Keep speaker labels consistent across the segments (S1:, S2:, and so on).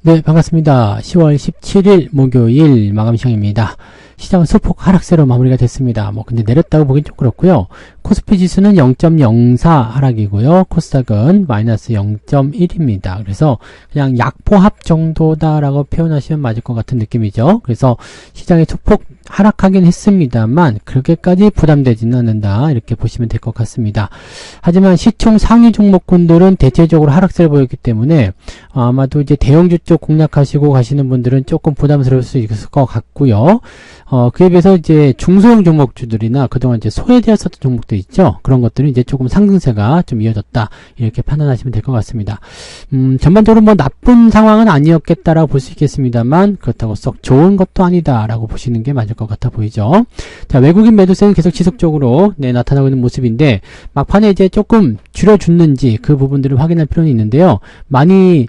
S1: 네, 반갑습니다. 10월 17일 목요일 마감 시간입니다. 시장은 소폭 하락세로 마무리가 됐습니다. 근데 내렸다고 보긴 좀 그렇고요. 코스피 지수는 0.04 하락이고요. 코스닥은 마이너스 0.1입니다. 그래서 그냥 약포합 정도다라고 표현하시면 맞을 것 같은 느낌이죠. 그래서 시장이 소폭 하락하긴 했습니다만 그렇게까지 부담되지는 않는다, 이렇게 보시면 될 것 같습니다. 하지만 시총 상위 종목군들은 대체적으로 하락세를 보였기 때문에 아마도 이제 대형주 쪽 공략하시고 가시는 분들은 조금 부담스러울 수 있을 것 같고요. 그에 비해서 이제 중소형 종목주들이나 그동안 이제 소외되었었던 종목들 있죠. 그런 것들은 이제 조금 상승세가 좀 이어졌다, 이렇게 판단하시면 될 것 같습니다. 전반적으로 뭐 나쁜 상황은 아니었겠다라고 볼 수 있겠습니다만 그렇다고 썩 좋은 것도 아니다라고 보시는 게 맞을 것 같아 보이죠. 자, 외국인 매도세는 계속 지속적으로 나타나고 있는 모습인데 막판에 이제 조금 줄여줬는지 그 부분들을 확인할 필요는 있는데요. 많이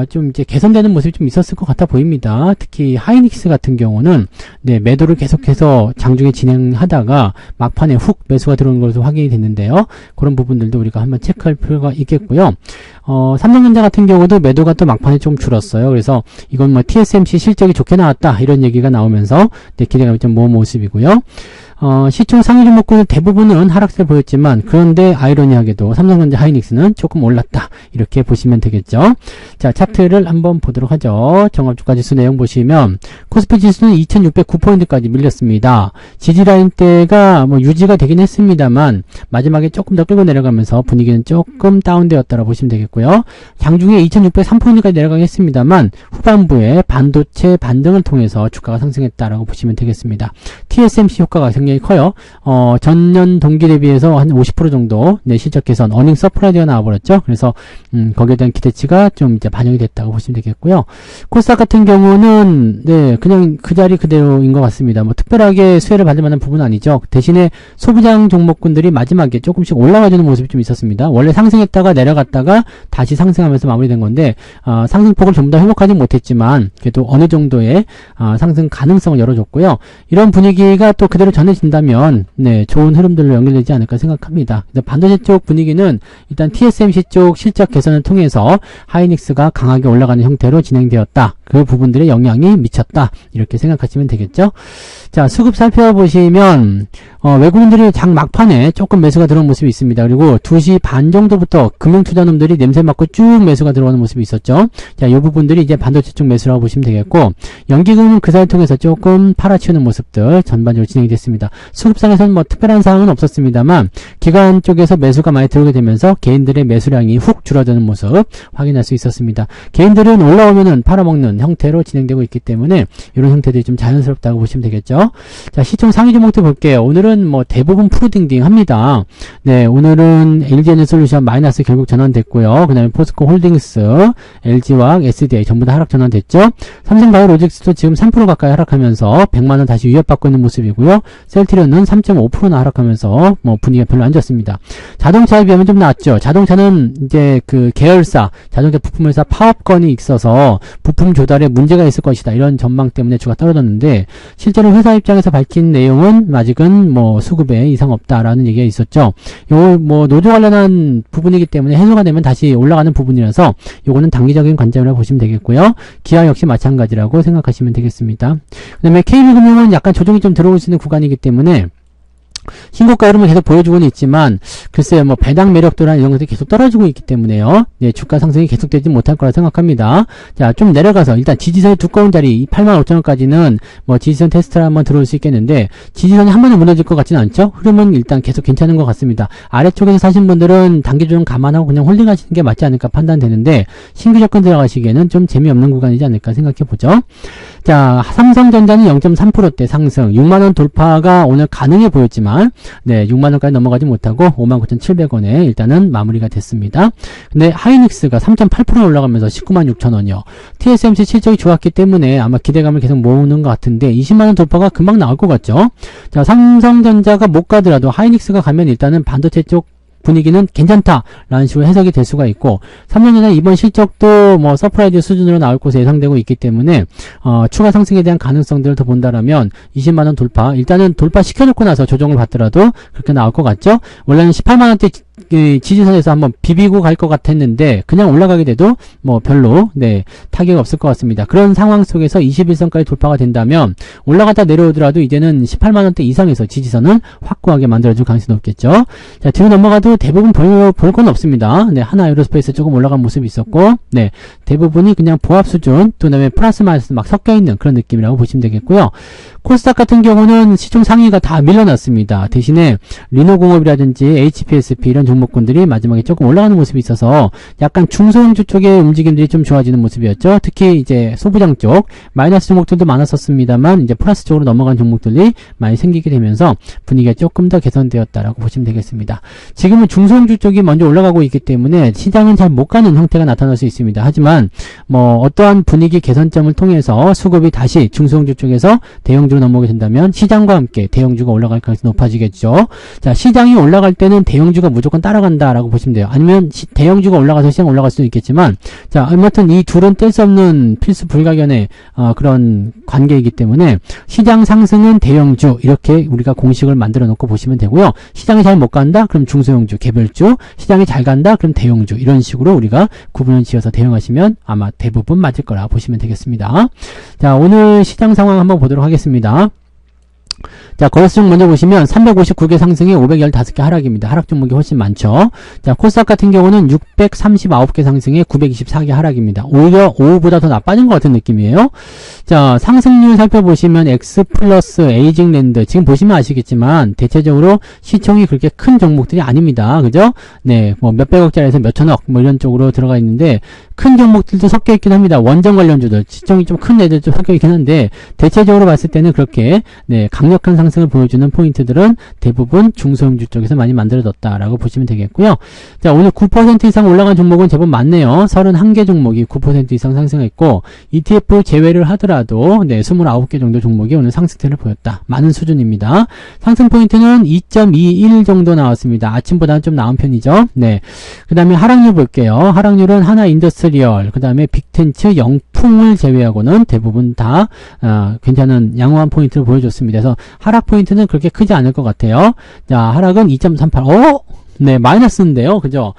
S1: 좀 이제 개선되는 모습이 좀 있었을 것 같아 보입니다. 특히 하이닉스 같은 경우는 매도를 계속해서 장중에 진행하다가 막판에 훅 매수가 들어오는 것으로 확인이 됐는데요. 그런 부분들도 우리가 한번 체크할 필요가 있겠고요. 삼성전자 같은 경우도 매도가 또 막판에 좀 줄었어요. 그래서 이건 뭐 TSMC 실적이 좋게 나왔다, 이런 얘기가 나오면서 기대감이 좀 모은 모습이고요. 시총 상위 종목군은 대부분은 하락세를 보였지만 그런데 아이러니하게도 삼성전자 하이닉스는 조금 올랐다, 이렇게 보시면 되겠죠. 자, 차트를 한번 보도록 하죠. 종합주가지수 내용 보시면 코스피 지수는 2609포인트까지 밀렸습니다. 지지라인대가 뭐 유지가 되긴 했습니다만 마지막에 조금 더 끌고 내려가면서 분위기는 조금 다운되었다고 보시면 되겠고요. 장중에 2603포인트까지 내려가긴 했습니다만 후반부에 반도체 반등을 통해서 주가가 상승했다라고 보시면 되겠습니다. TSMC 효과가 굉장히 커요. 전년 동기 대비해서 한 50% 정도 실적 개선, 어닝 서프라이즈가 나와버렸죠. 그래서 거기에 대한 기대치가 좀 이제 반영이 됐다고 보시면 되겠고요. 코스닥 같은 경우는 그냥 그 자리 그대로인 것 같습니다. 뭐 특별하게 수혜를 받을 만한 부분은 아니죠. 대신에 소부장 종목군들이 마지막에 조금씩 올라가주는 모습이 좀 있었습니다. 원래 상승했다가 내려갔다가 다시 상승하면서 마무리된 건데 상승폭을 전부 다 회복하지 못했지만 그래도 어느 정도의 상승 가능성을 열어줬고요. 이런 분위기가 또 그대로 전해진다면 좋은 흐름들로 연결되지 않을까 생각합니다. 반도체 쪽 분위기는 일단 TSMC 쪽 실적 개선을 통해서 하이닉스가 강하게 올라가는 형태로 진행되었다. 그 부분들의 영향이 미쳤다, 이렇게 생각하시면 되겠죠. 자, 수급 살펴보시면 외국인들이 장 막판에 조금 매수가 들어온 모습이 있습니다. 그리고 2시 반 정도부터 금융투자놈들이 냄새 맡고 쭉 매수가 들어오는 모습이 있었죠. 자, 이 부분들이 이제 반도체 쪽 매수라고 보시면 되겠고, 연기금은 그 사이를 통해서 조금 팔아치우는 모습들 전반적으로 진행이 됐습니다. 수급상에서는 뭐 특별한 사항은 없었습니다만 기관 쪽에서 매수가 많이 들어오게 되면서 개인들의 매수량이 훅 줄어드는 모습 확인할 수 있었습니다. 개인들은 올라오면은 팔아먹는 형태로 진행되고 있기 때문에 이런 형태들이 좀 자연스럽다고 보시면 되겠죠. 자, 시총 상위 종목들 볼게요. 오늘은 뭐 대부분 푸딩딩 합니다. 오늘은 LG에너솔루션 마이너스 결국 전환됐고요. 그 다음에 포스코 홀딩스, LG화학, SDI 전부 다 하락 전환됐죠. 삼성바이오로직스도 지금 3% 가까이 하락하면서 100만원 다시 위협받고 있는 모습이고요. 셀트리온은 3.5%나 하락하면서 뭐 분위기가 별로 안 좋습니다. 자동차에 비하면 좀 나았죠. 자동차는 이제 그 계열사, 자동차 부품회사 파업건이 있어서 부품 조달에 문제가 있을 것이다, 이런 전망 때문에 주가 떨어졌는데 실제로 회사 입장에서 밝힌 내용은 아직은 뭐 수급에 이상 없다라는 얘기가 있었죠. 요 뭐 노조 관련한 부분이기 때문에 해소가 되면 다시 올라가는 부분이라서 요거는 단기적인 관점이라고 보시면 되겠고요. 기아 역시 마찬가지라고 생각하시면 되겠습니다. 그 다음에 KB금융은 약간 조정이 좀 들어올 수 있는 구간이기 때문에 신고가 흐름을 계속 보여주고는 있지만 글쎄요, 뭐 배당 매력도나 이런 것들이 계속 떨어지고 있기 때문에요. 주가 상승이 계속되지 못할 거라 생각합니다. 자, 좀 내려가서 일단 지지선의 두꺼운 자리 85,000원까지는 뭐 지지선 테스트를 한번 들어올 수 있겠는데 지지선이 한 번에 무너질 것 같지는 않죠. 흐름은 일단 계속 괜찮은 것 같습니다. 아래쪽에서 사신 분들은 단기 조정 감안하고 그냥 홀딩하시는 게 맞지 않을까 판단되는데 신규 접근 들어가시기에는 좀 재미없는 구간이지 않을까 생각해 보죠. 자, 삼성전자는 0.3%대 상승, 6만원 돌파가 오늘 가능해 보였지만 6만원까지 넘어가지 못하고 59,700원에 일단은 마무리가 됐습니다. 근데 하이닉스가 3.8% 올라가면서 196,000원이요. TSMC 실적이 좋았기 때문에 아마 기대감을 계속 모으는 것 같은데 20만원 돌파가 금방 나올 것 같죠. 자, 삼성전자가 못 가더라도 하이닉스가 가면 일단은 반도체 쪽 분위기는 괜찮다라는 식으로 해석이 될 수가 있고, 3년 전에 이번 실적도 뭐 서프라이즈 수준으로 나올 것으로 예상되고 있기 때문에 추가 상승에 대한 가능성들을 더 본다라면 20만원 돌파, 일단은 돌파 시켜놓고 나서 조정을 받더라도 그렇게 나올 것 같죠. 원래는 18만원대 지지선에서 한번 비비고 갈 것 같았는데 그냥 올라가게 돼도 뭐 별로 타격 없을 것 같습니다. 그런 상황 속에서 21선까지 돌파가 된다면 올라갔다 내려오더라도 이제는 18만원대 이상에서 지지선을 확고하게 만들어줄 가능성이 높겠죠. 자, 뒤로 넘어가도 대부분 볼 건 없습니다. 하나 에어로스페이스 조금 올라간 모습이 있었고 대부분이 그냥 보합 수준 또 그다음에 플러스 마이너스 막 섞여있는 그런 느낌이라고 보시면 되겠고요. 코스닥 같은 경우는 시총 상위가 다 밀려났습니다. 대신에 리노공업이라든지 HPSP 이런 종목군들이 마지막에 조금 올라가는 모습이 있어서 약간 중소형주 쪽의 움직임들이 좀 좋아지는 모습이었죠. 특히 이제 소부장 쪽 마이너스 종목들도 많았었습니다만 이제 플러스 쪽으로 넘어간 종목들이 많이 생기게 되면서 분위기가 조금 더 개선되었다라고 보시면 되겠습니다. 지금은 중소형주 쪽이 먼저 올라가고 있기 때문에 시장은 잘 못 가는 형태가 나타날 수 있습니다. 하지만 뭐 어떠한 분위기 개선점을 통해서 수급이 다시 중소형주 쪽에서 대형주로 넘어오게 된다면 시장과 함께 대형주가 올라갈 가능성이 높아지겠죠. 자, 시장이 올라갈 때는 대형주가 무조건 따라간다라고 보시면 돼요. 아니면 대형주가 올라가서 시장 올라갈 수도 있겠지만 자, 아무튼 이 둘은 뗄 수 없는 필수 불가견의 그런 관계이기 때문에 시장 상승은 대형주 이렇게 우리가 공식을 만들어 놓고 보시면 되고요. 시장이 잘 못 간다? 그럼 중소형주, 개별주. 시장이 잘 간다? 그럼 대형주. 이런 식으로 우리가 구분을 지어서 대응하시면 아마 대부분 맞을 거라 보시면 되겠습니다. 자, 오늘 시장 상황 한번 보도록 하겠습니다. 자, 거래수종 먼저 보시면 359개 상승에 515개 하락입니다. 하락 종목이 훨씬 많죠. 자, 코스닥 같은 경우는 639개 상승에 924개 하락입니다. 오히려 오후보다 더 나빠진 것 같은 느낌이에요. 자, 상승률 살펴보시면 X 플러스 에이징랜드 지금 보시면 아시겠지만 대체적으로 시총이 그렇게 큰 종목들이 아닙니다. 그죠? 네, 뭐 몇백억짜리에서 몇천억 뭐 이런 쪽으로 들어가 있는데 큰 종목들도 섞여 있긴 합니다. 원전 관련주들 시총이 좀 큰 애들도 섞여 있긴 한데 대체적으로 봤을 때는 그렇게 강력한 상승을 보여주는 포인트들은 대부분 중소형주 쪽에서 많이 만들어졌다라고 보시면 되겠고요. 자, 오늘 9% 이상 올라간 종목은 제법 많네요. 31개 종목이 9% 이상 상승했고 ETF 제외를 하더라도 29개 정도 종목이 오늘 상승세를 보였다. 많은 수준입니다. 상승 포인트는 2.21 정도 나왔습니다. 아침보다는 좀 나은 편이죠. 네. 그 다음에 하락률 볼게요. 하락률은 하나 인더스트리얼, 그 다음에 빅텐츠, 영풍을 제외하고는 대부분 다 괜찮은 양호한 포인트를 보여줬습니다. 그래서 하락 포인트는 그렇게 크지 않을 것 같아요. 자, 하락은 2.38. 네, 마이너스인데요. 그죠?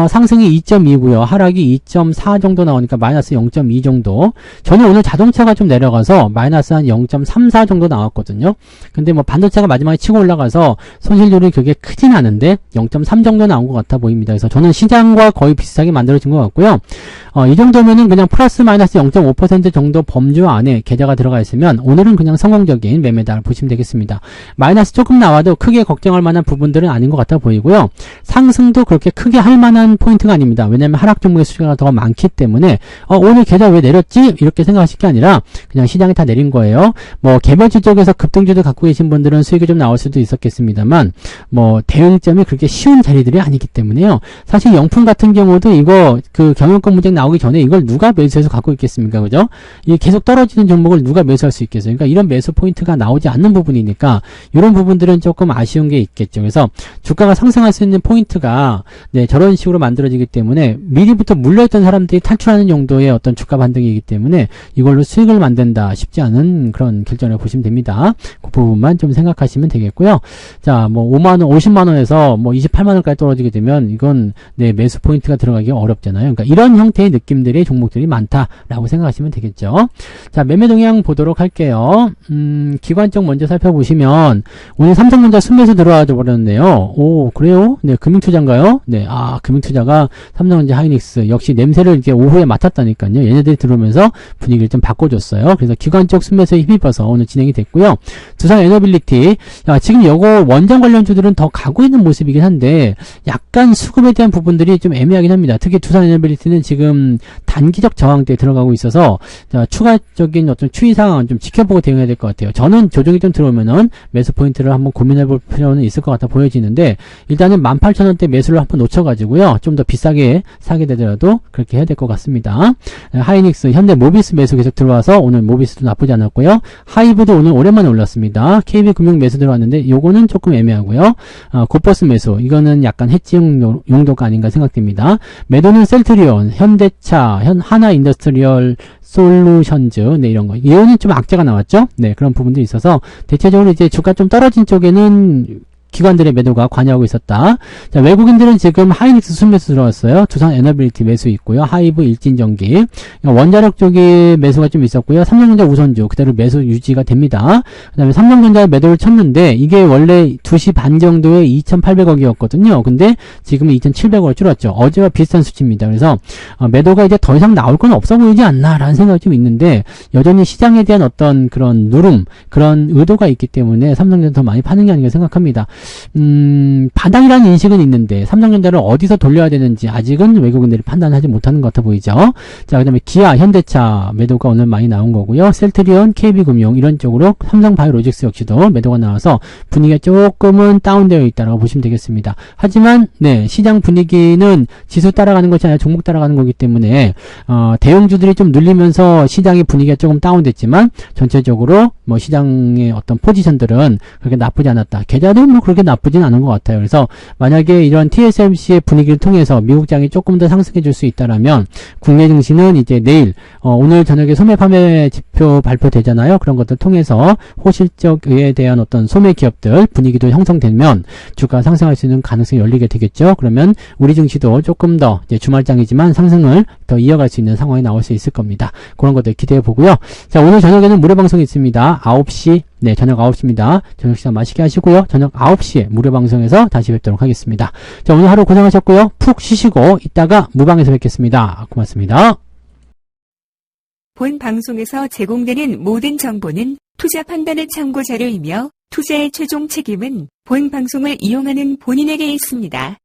S1: 상승이 2.2고요. 하락이 2.4 정도 나오니까 마이너스 0.2 정도. 저는 오늘 자동차가 좀 내려가서 마이너스 한 0.34 정도 나왔거든요. 근데 뭐 반도체가 마지막에 치고 올라가서 손실률이 그게 크진 않은데 0.3 정도 나온 것 같아 보입니다. 그래서 저는 시장과 거의 비슷하게 만들어진 것 같고요. 이 정도면은 그냥 플러스 마이너스 0.5% 정도 범주 안에 계좌가 들어가 있으면 오늘은 그냥 성공적인 매매다 보시면 되겠습니다. 마이너스 조금 나와도 크게 걱정할 만한 부분들은 아닌 것 같아 보이고요. 상승도 그렇게 크게 할 만한 포인트가 아닙니다. 왜냐하면 하락 종목의 수가 더 많기 때문에 오늘 계좌 왜 내렸지? 이렇게 생각하실 게 아니라 그냥 시장이 다 내린 거예요. 뭐 개별주 쪽에서 급등주도 갖고 계신 분들은 수익이 좀 나올 수도 있었겠습니다만 뭐 대응점이 그렇게 쉬운 자리들이 아니기 때문에요. 사실 영풍 같은 경우도 이거 그 경영권 문제 나오기 전에 이걸 누가 매수해서 갖고 있겠습니까? 그죠? 이 계속 떨어지는 종목을 누가 매수할 수 있겠어요? 그러니까 이런 매수 포인트가 나오지 않는 부분이니까 이런 부분들은 조금 아쉬운 게 있겠죠. 그래서 주가가 상승할 수 있는 포인트가 저런 식으로 만들어지기 때문에 미리부터 물려있던 사람들이 탈출하는 정도의 어떤 주가 반등이기 때문에 이걸로 수익을 만든다 쉽지 않은 그런 결정을 보시면 됩니다. 그 부분만 좀 생각하시면 되겠고요. 자, 뭐 5만원, 50만원에서 뭐 28만원까지 떨어지게 되면 이건 매수 포인트가 들어가기 어렵잖아요. 그러니까 이런 형태의 느낌들의 종목들이 많다라고 생각하시면 되겠죠. 자, 매매 동향 보도록 할게요. 기관 쪽 먼저 살펴보시면 오늘 삼성전자 순매수 들어와 버렸네요. 오, 그래요? 네, 금융투자인가요? 네, 금융투자가 삼성전자 하이닉스 역시 냄새를 이렇게 오후에 맡았다니까요. 얘네들이 들어오면서 분위기를 좀 바꿔줬어요. 그래서 기관 쪽 순매수에 힘입어서 오늘 진행이 됐고요. 두산 에너빌리티, 지금 요거 원전 관련주들은 더 가고 있는 모습이긴 한데 약간 수급에 대한 부분들이 좀 애매하긴 합니다. 특히 두산 에너빌리티는 지금 단기적 저항대에 들어가고 있어서 추가적인 어떤 추이 상황은 좀 지켜보고 대응해야 될 것 같아요. 저는 조정이 좀 들어오면은 매수 포인트를 한번 고민해 볼 필요는 있을 것 같아 보여지는데 일단은 18,000원대 매수를 한번 놓쳐가지고요. 좀 더 비싸게 사게 되더라도 그렇게 해야 될 것 같습니다. 하이닉스, 현대 모비스 매수 계속 들어와서 오늘 모비스도 나쁘지 않았고요. 하이브도 오늘 오랜만에 올랐습니다. KB금융 매수 들어왔는데 요거는 조금 애매하고요. 고버스 매수, 이거는 약간 해지용 용도가 아닌가 생각됩니다. 매도는 셀트리온, 현대차, 하나인더스트리얼 솔루션즈, 이런 거. 얘는 좀 악재가 나왔죠? 그런 부분들이 있어서 대체적으로 이제 주가 좀 떨어진 쪽에는 기관들의 매도가 관여하고 있었다. 자, 외국인들은 지금 하이닉스 순매수 들어왔어요. 두산 에너빌리티 매수 있고요. 하이브 일진전기. 원자력 쪽에 매수가 좀 있었고요. 삼성전자 우선주 그대로 매수 유지가 됩니다. 그 다음에 삼성전자에 매도를 쳤는데 이게 원래 2시 반 정도에 2,800억이었거든요. 근데 지금은 2,700억을 줄었죠. 어제와 비슷한 수치입니다. 그래서 매도가 이제 더 이상 나올 건 없어 보이지 않나 라는 생각이 좀 있는데 여전히 시장에 대한 어떤 그런 누름, 그런 의도가 있기 때문에 삼성전자 더 많이 파는 게 아닌가 생각합니다. 바닥이라는 인식은 있는데 삼성전자를 어디서 돌려야 되는지 아직은 외국인들이 판단하지 못하는 것 같아 보이죠. 자, 그 다음에 기아, 현대차 매도가 오늘 많이 나온 거고요. 셀트리온, KB금융 이런 쪽으로 삼성바이오로직스 역시도 매도가 나와서 분위기가 조금은 다운되어 있다고 보시면 되겠습니다. 하지만 네, 시장 분위기는 지수 따라가는 것이 아니라 종목 따라가는 거기 때문에 대형주들이 좀 눌리면서 시장의 분위기가 조금 다운됐지만 전체적으로 뭐 시장의 어떤 포지션들은 그렇게 나쁘지 않았다. 계좌도 뭐 그렇게 나쁘진 않은 것 같아요. 그래서 만약에 이런 TSMC의 분위기를 통해서 미국장이 조금 더 상승해 줄 수 있다라면 국내 증시는 이제 내일 오늘 저녁에 소매 판매 지표 발표되잖아요. 그런 것들 통해서 호실적에 대한 어떤 소매 기업들 분위기도 형성되면 주가 상승할 수 있는 가능성이 열리게 되겠죠. 그러면 우리 증시도 조금 더 이제 주말장이지만 상승을 더 이어갈 수 있는 상황이 나올 수 있을 겁니다. 그런 것들 기대해 보고요. 자, 오늘 저녁에는 무료 방송이 있습니다. 9시, 네, 저녁 9시입니다. 저녁 식사 맛있게 하시고요. 저녁 9시에 무료 방송에서 다시 뵙도록 하겠습니다. 자, 오늘 하루 고생하셨고요. 푹 쉬시고 이따가 무방에서 뵙겠습니다. 고맙습니다.
S2: 본 방송에서 제공되는 모든 정보는 투자 판단의 참고 자료이며 투자의 최종 책임은 본 방송을 이용하는 본인에게 있습니다.